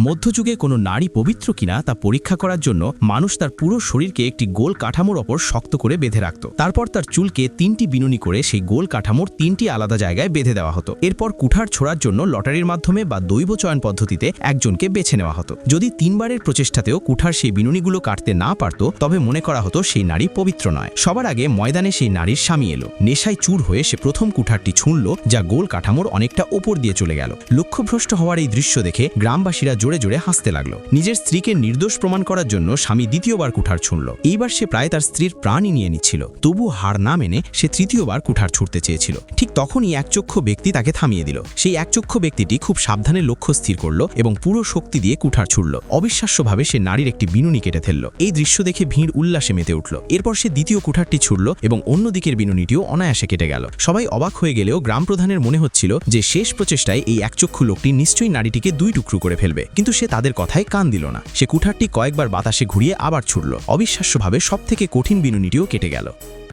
মধ্যযুগে কোনো নারী পবিত্র কিনা তা পরীক্ষা করার জন্য মানুষ তার পুরো শরীরকে একটি গোল কাঠামোর ওপর শক্ত করে বেঁধে রাখত। তারপর তার চুলকে 3টি বিনুনি করে সেই গোল কাঠামোর 3টি আলাদা জায়গায় বেঁধে দেওয়া হতো। এরপর কুঠার ছোড়ার জন্য লটারির মাধ্যমে বা দৈব চয়ন পদ্ধতিতে একজনকে বেছে নেওয়া হতো। যদি 3বারের প্রচেষ্টাতেও কুঠার সেই বিনুনিগুলো কাটতে না পারত, তবে মনে করা হতো সেই নারী পবিত্র নয়। সবার আগে ময়দানে সেই নারীর স্বামী এলো। নেশায় চুর হয়ে সে প্রথম কুঠারটি ছুঁড়ল, যা গোল কাঠামোর অনেকটা ওপর দিয়ে চলে গেল। লক্ষ্যভ্রষ্ট হওয়ার এই দৃশ্য দেখে গ্রামবাসীরা জোরে জোরে হাসতে লাগলো। নিজের স্ত্রীকে নির্দোষ প্রমাণ করার জন্য স্বামী দ্বিতীয়বার কুঠার ছুঁড়ল। এইবার সে প্রায় তার স্ত্রীর প্রাণই নিয়ে নিচ্ছিল। তবু হার না মেনে সে তৃতীয়বার কুঠার ছুঁড়তে চেয়েছিল। ঠিক তখনই একচক্ষু ব্যক্তি তাকে থামিয়ে দিল। সেই একচক্ষু ব্যক্তিটি খুব সাবধানে লক্ষ্য স্থির করল এবং পুরো শক্তি দিয়ে কুঠার ছুঁড়ল। অবিশ্বাস্যভাবে সে নারীর একটি বিনুনি কেটে ফেলল। এই দৃশ্য দেখে ভিড় উল্লাসে মেতে উঠল। এরপর সে দ্বিতীয় কুঠারটি ছুঁড়ল এবং অন্য দিকের বিনুনিটিও অনায়াসে কেটে গেল। সবাই অবাক হয়ে গেলেও গ্রাম প্রধানের মনে হচ্ছিল যে শেষ প্রচেষ্টায় এই একচক্ষু লোকটি নিশ্চয়ই নারীটিকে 2 টুকরো করে ফেলবে। কিন্তু সে তাদের কথায় কান দিল না। সে কুঠারটি কয়েকবার বাতাসে ঘুরিয়ে আবার ছুড়ল। অবিশ্বাস্যভাবে সবথেকে কঠিন বিনুনিটিও কেটে গেল।